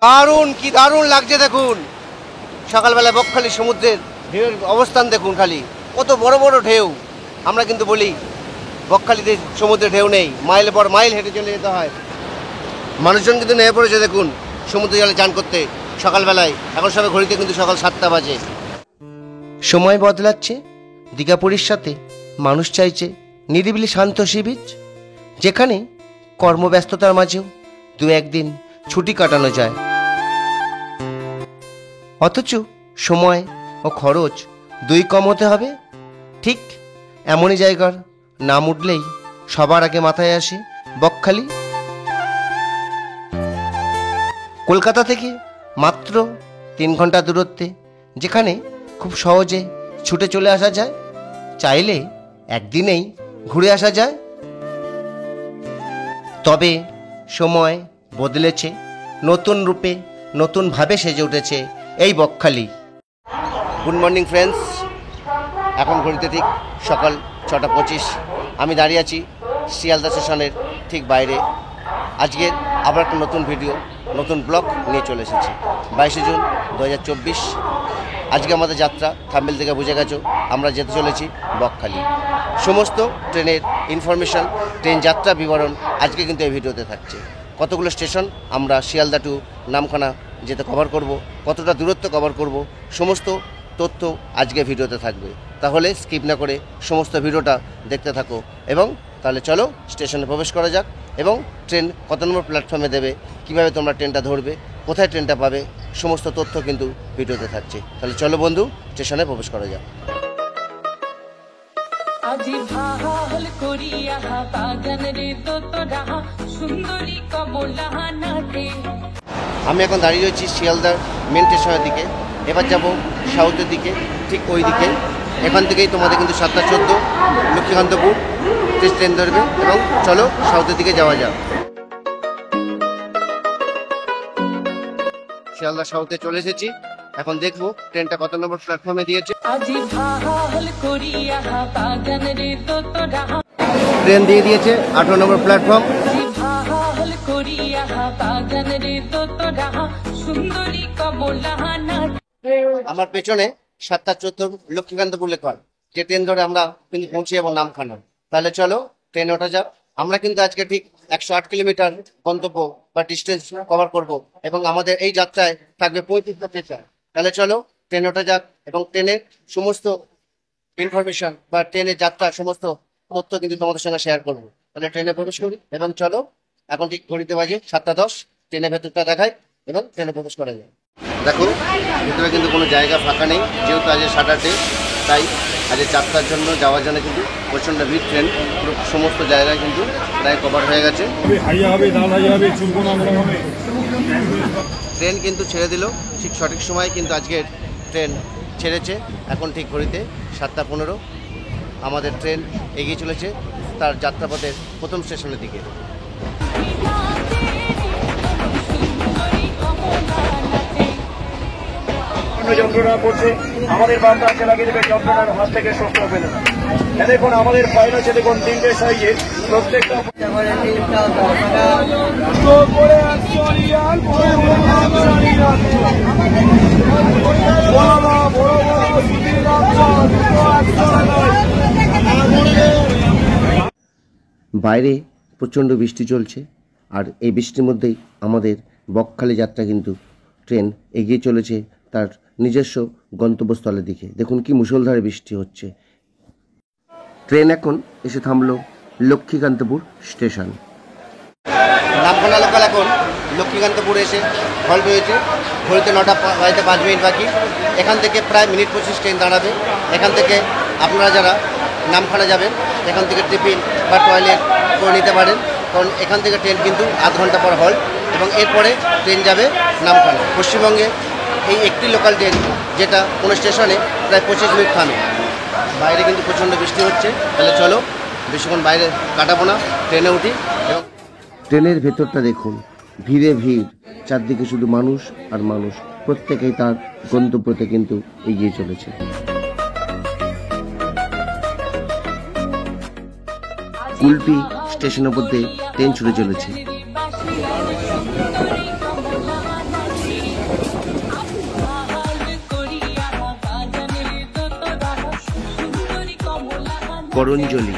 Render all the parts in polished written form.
দারুণ, কি দারুণ লাগছে দেখুন। সকালবেলা বকখালি সমুদ্রের ঢেউয়ের অবস্থান দেখুন, খালি কত বড় বড় ঢেউ। আমরা কিন্তু বলি বকখালিতে সমুদ্রে ঢেউ নেই, মাইল পর মাইল হেঁটে চলে যেতে হয়। মানুষজন কিন্তু নেমে পড়েছে দেখুন সমুদ্র জলে চান করতে সকালবেলায়। এখন সবাই ঘড়িতে কিন্তু সকাল 7টা বাজে। সময় বদলাচ্ছে, দীঘাপুরীর সাথে মানুষ চাইছে নিরিবিলি শান্ত সি বিচ, যেখানে কর্মব্যস্ততার মাঝেও দু একদিন ছুটি কাটানো যায়, অথচ সময় ও খরচ দুই কম হতে হবে। ঠিক এমনই জায়গার নাম উঠলেই সবার আগে মাথায় আসে বকখালি। কলকাতা থেকে মাত্র 3 ঘন্টা দূরত্বে, যেখানে খুব সহজে ছুটে চলে আসা যায়, চাইলে একদিনেই ঘুরে আসা যায়। তবে সময় বদলেছে, নতুন রূপে নতুনভাবে সেজে উঠেছে এই বকখালি। গুড মর্নিং ফ্রেন্ডস, এখন ঘড়িতে ঠিক সকাল 6টা 25। আমি দাঁড়িয়ে আছি শিয়ালদা স্টেশনের ঠিক বাইরে। আজকের আবার একটা নতুন ভিডিও, নতুন ব্লগ নিয়ে চলে এসেছি। 22শে জুন 2024। আজকে আমাদের যাত্রা থাম্বনেল থেকে বুঝে গেছো, আমরা যেতে চলেছি বকখালি। সমস্ত ট্রেনের ইনফরমেশন, ট্রেন যাত্রা বিবরণ আজকে কিন্তু এই ভিডিওতে থাকছে। কতগুলো স্টেশন আমরা শিয়ালদা টু নামখানা যেতে কভার করব, কতটা দূরত্ব কভার করব, সমস্ত তথ্য আজকে ভিডিওতে থাকবে। তাহলে স্কিপ না করে সমস্ত ভিডিওটা দেখতে থাকো। এবং তাহলে চলো স্টেশনে প্রবেশ করা যাক, এবং ট্রেন কত নম্বর প্ল্যাটফর্মে দেবে, কিভাবে তোমরা ট্রেনটা ধরবে, কোথায় ট্রেনটা পাবে, সমস্ত তথ্য কিন্তু ভিডিওতে থাকছে। তাহলে চলো বন্ধু, স্টেশনে প্রবেশ করা যাক। আমি এখন দাঁড়িয়ে রয়েছি শিয়ালদার মেন স্টেশনের দিকে। এবার যাব সাউথের দিকে, ঠিক ওই দিকে। এখান থেকেই তোমাদের কিন্তু 7টা 14 লক্ষ্মীকান্তপুর ট্রেন ধরবে, এবং চলো সাউথের দিকে যাওয়া যাক। শিয়ালদা সাউথে চলে এসেছি, এখন দেখবো ট্রেনটা কত নম্বর প্ল্যাটফর্মে দিয়েছে। ট্রেন দিয়ে দিয়েছে 18 নম্বর প্ল্যাটফর্ম। আমার পেছনে 7টা 14 লক্ষ্মীকান্তপুর লেখা, যে ট্রেন ধরে আমরা কিন্তু পৌঁছে যাবো নামখানা। তাহলে চলো ট্রেনে ওঠা যাক। আমরা কিন্তু আজকে ঠিক 108 কিলোমিটার গন্তব্য বা ডিস্টেন্স কভার করব, এবং আমাদের এই যাত্রায় থাকবে 35টা স্টেশন। তাহলে চলো ট্রেনে ওঠা যাক, এবং ট্রেনের সমস্ত ইনফরমেশন বা ট্রেনের যাত্রার সমস্ত তথ্য কিন্তু তোমাদের সঙ্গে শেয়ার করবো। তাহলে ট্রেনে প্রবেশ করি, এবং চলো এখন ঠিক ঘড়িতে বাজে 7টা 10। ট্রেনের ভেতরটা দেখায় এবং ট্রেনে প্রবেশ করা যায়। দেখো ভিতরে কিন্তু কোনো জায়গা ফাঁকা নেই, যেহেতু আজ স্যাটারডে, তাই আজ যাত্রার জন্য যাওয়ার জন্য কিন্তু প্রচণ্ড ভিড়। ট্রেন পুরো সমস্ত জায়গায় কিন্তু প্রায় কভার হয়ে গেছে। ট্রেন কিন্তু ছেড়ে দিল ঠিক সঠিক সময়, কিন্তু আজকের ট্রেন ছেড়েছে। এখন ঠিক ঘড়িতে 7টা 15। আমাদের ট্রেন এগিয়ে চলেছে তার যাত্রাপথের প্রথম স্টেশনের দিকে। যন্ত্রণা করছে, আমাদের বাম পাশে লাগিয়ে দেবে, যন্ত্রণার হাত থেকে সুস্থ পেলেন। দেখুন আমাদের ফাইল আছে, দেখুন 3টে সাইজে, প্রত্যেকটা বাইরে প্রচণ্ড বৃষ্টি চলছে, আর এই বৃষ্টির মধ্যেই আমাদের বকখালি যাত্রা কিন্তু ট্রেন এগিয়ে চলেছে তার নিজস্ব গন্তব্যস্থলের দিকে। দেখুন কি মুষলধারে বৃষ্টি হচ্ছে। ট্রেন এখন এসে থামলো লক্ষ্মীকান্তপুর স্টেশন। নামখানা লোকাল এখন লক্ষ্মীকান্তপুরে এসে হল্ট হয়েছে। ঘড়িতে 9টা বাজতে 5 মিনিট বাকি। এখান থেকে প্রায় মিনিট 25 ট্রেন দাঁড়াবে। এখান থেকে আপনারা যারা নামখানা যাবেন, এখান থেকে টিফিন বা টয়লেট করে নিতে পারেন, কারণ এখান থেকে ট্রেন কিন্তু আধ ঘন্টা পর হল্ট, এবং এরপরে ট্রেন যাবে নামখানা। পশ্চিমবঙ্গে এই একটি লোকাল ট্রেন, যেটা কোনো স্টেশনে প্রায় 25 মিনিট থামে। বাইরে কিন্তু প্রচণ্ড বৃষ্টি হচ্ছে, তাহলে চলো বেশিক্ষণ বাইরে কাটাবো না, ট্রেনে উঠি। এবং ট্রেনের ভেতরটা দেখুন, ভিড়ে ভিড়, চারদিকে শুধু মানুষ আর মানুষ, প্রত্যেকেই তার গন্তব্যতে কিন্তু এগিয়ে চলেছে। কুলপি স্টেশনের মধ্যে ট্রেন ছুটে চলেছে। করঞ্জলি।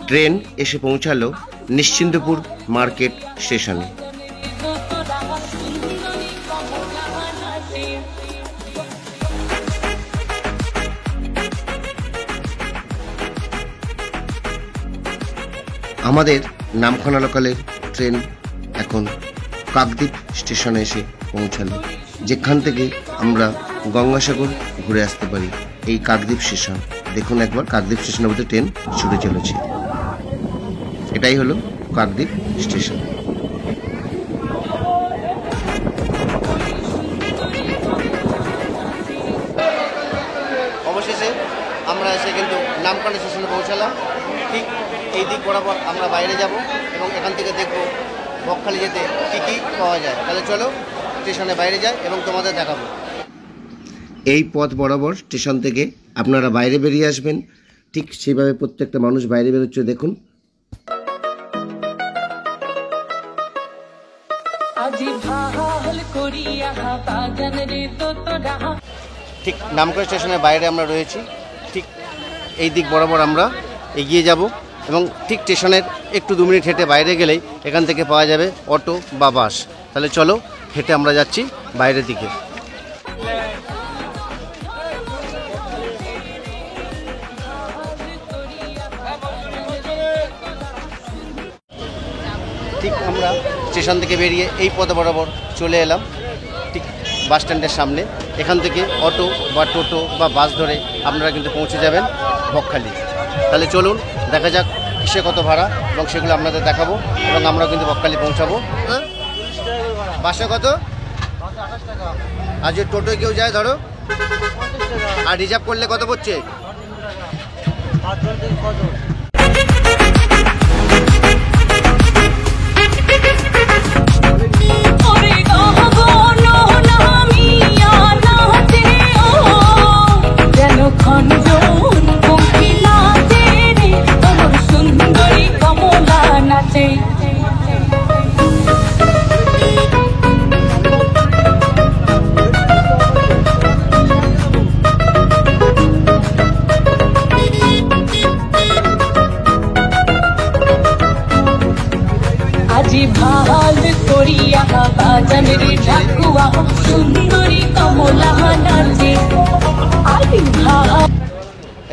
ট্রেন এসে পৌঁছালো নিশ্চিন্তপুর মার্কেট স্টেশনে। আমাদের নামখানা লোকালের ট্রেন এখন কাকদ্বীপ স্টেশনে এসে পৌঁছালো, যেখান থেকে আমরা গঙ্গাসাগর ঘুরে আসতে পারি। এই কাকদ্বীপ স্টেশন দেখুন একবার, কাকদ্বীপ স্টেশনের মধ্যে ট্রেন ছুটে চলেছে। এটাই হলো কাকদ্বীপ স্টেশন। অবশেষে আমরা এসে কিন্তু নামখানা স্টেশনে পৌঁছালাম। ঠিক এই দিক বরাবর আমরা বাইরে যাব এবং এখান থেকে দেখব বকখালি যেতে কী কী পাওয়া যায়। তাহলে চলো স্টেশনে বাইরে যাই এবং তোমাদের দেখাবো। এই পথ বরাবর স্টেশন থেকে আপনারা বাইরে বেরিয়ে আসবেন। ঠিক সেইভাবে প্রত্যেকটা মানুষ বাইরে বেরোচ্ছে দেখুন। ঠিক নামখানা স্টেশনের বাইরে আমরা রয়েছি। ঠিক এই দিক বরাবর আমরা এগিয়ে যাব এবং ঠিক স্টেশনের একটু 2 মিনিট হেঁটে বাইরে গেলেই এখান থেকে পাওয়া যাবে অটো বা বাস। তাহলে চলো হেঁটে আমরা যাচ্ছি বাইরের দিকে। ঠিক আমরা স্টেশন থেকে বেরিয়ে এই পথ বরাবর চলে এলাম ঠিক বাস স্ট্যান্ডের সামনে। এখান থেকে অটো বা টোটো বা বাস ধরে আপনারা কিন্তু পৌঁছে যাবেন বকখালি। তাহলে চলুন দেখা যাক কিসে কত ভাড়া এবং সেগুলো আপনাদের দেখাবো এবং আমরা কিন্তু বকখালি পৌঁছাবো। বাসে কত? আর যে টোটোয় কেউ যায় ধরো, আর রিজার্ভ করলে কত পড়ছে?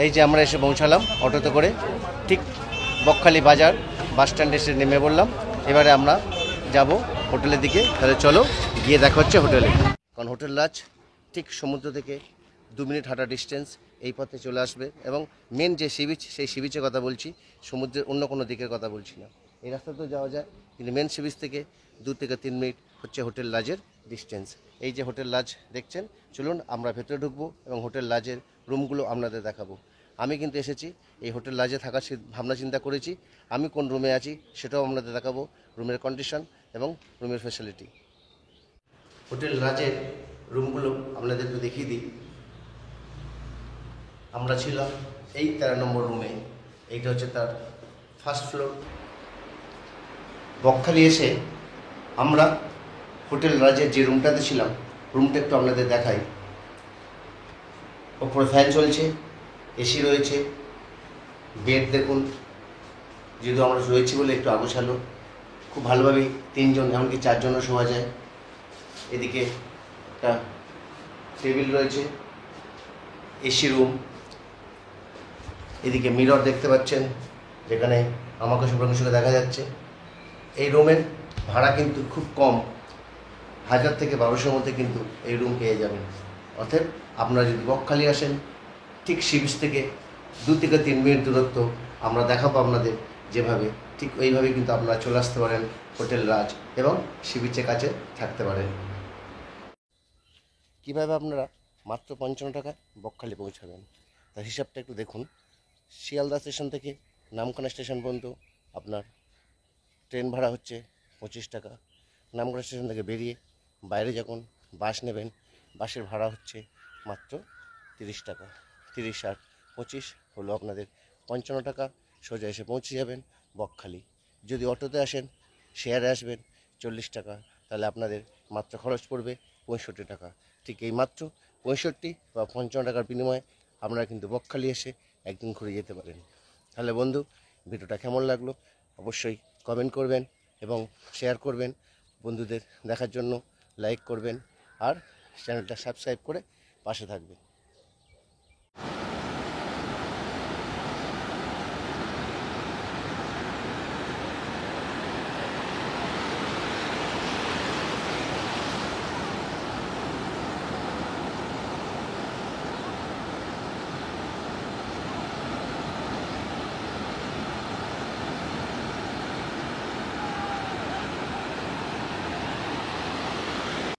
এই যে আমরা এসে পৌঁছালাম অটোতে করে ঠিক বকখালি বাজার বাস স্ট্যান্ডে এসে নেমে পড়লাম। এবারে আমরা যাব হোটেলের দিকে। তাহলে চলো গিয়ে দেখা হচ্ছে হোটেলে। কারণ হোটেল রাজ ঠিক সমুদ্র থেকে 2 মিনিট হাঁটা ডিস্টেন্স এই পথে চলে আসবে এবং মেন যে সি বিচ সেই সি বিচের কথা বলছি, সমুদ্রের অন্য কোনো দিকের কথা বলছি না। এই রাস্তাতেও যাওয়া যায় কিন্তু মেন সি বিচ থেকে 2 থেকে 3 মিনিট হচ্ছে হোটেল লাজের ডিস্টেন্স। এই যে হোটেল লাজ দেখছেন, চলুন আমরা ভেতরে ঢুকবো এবং হোটেল লাজের রুমগুলো আপনাদের দেখাবো। আমি কিন্তু এসেছি এই হোটেল লাজে থাকার ভাবনা চিন্তা করেছি। আমি কোন রুমে আছি সেটাও আপনাদের দেখাবো, রুমের কন্ডিশন এবং রুমের ফ্যাসিলিটি। হোটেল লাজের রুমগুলো আপনাদের একটু দেখিয়ে দিই। আমরা ছিলাম এই 13 নম্বর রুমে। এইটা হচ্ছে তার ফার্স্ট ফ্লোর। বকখালি এসে আমরা হোটেল রাজের যে রুমটাতে ছিলাম, রুমটা একটু আপনাদের দেখাই। ওপরে ফ্যান চলছে, এসি রয়েছে, বেড দেখুন, যেহেতু আমরা রয়েছি বলে একটু আগোছালো, খুব ভালোভাবেই 3 জন এমনকি 4 জনও শোয়া যায়। এদিকে একটা টেবিল রয়েছে, এসি রুম। এদিকে মিরর দেখতে পাচ্ছেন, যেখানে আমাকে শুভ্রাংশুকে দেখা যাচ্ছে। এই রুমের ভাড়া কিন্তু খুব কম, 1000 থেকে 1200-র মধ্যে কিন্তু এই রুম পেয়ে যাবেন। অর্থাৎ আপনারা যদি বকখালি আসেন, ঠিক সি বিচ থেকে 2 থেকে 3 মিনিট দূরত্ব আমরা দেখাবো আপনাদের যেভাবে, ঠিক ওইভাবেই কিন্তু আপনারা চলে আসতে পারেন হোটেল রাজ এবং সি বিচের কাছে থাকতে পারেন। কীভাবে আপনারা মাত্র 55 টাকায় বকখালি পৌঁছাবেন তার হিসাবটা একটু দেখুন। শিয়ালদা স্টেশন থেকে নামখানা স্টেশন পর্যন্ত আপনার ট্রেন ভাড়া হচ্ছে 25 টাকা। নামখানা স্টেশন থেকে বেরিয়ে বাইরে যখন বাস নেবেন, বাসের ভাড়া হচ্ছে মাত্র 30 টাকা। 30 আর 25 হলো আপনাদের 55 টাকা। সোজা এসে পৌঁছে যাবেন বকখালি। যদি অটোতে আসেন, শেয়ারে আসবেন 40 টাকা, তাহলে আপনাদের মাত্র খরচ পড়বে 65 টাকা। ঠিক এই মাত্র 65 বা 55 টাকার বিনিময়ে আপনারা কিন্তু বকখালি এসে একদিন ঘুরে যেতে পারেন। তাহলে বন্ধু, ভিডিওটা কেমন লাগলো অবশ্যই কমেন্ট করবেন এবং শেয়ার করবেন, বন্ধুদের দেখার জন্য লাইক করবেন আর চ্যানেলটা সাবস্ক্রাইব করে পাশে থাকবেন।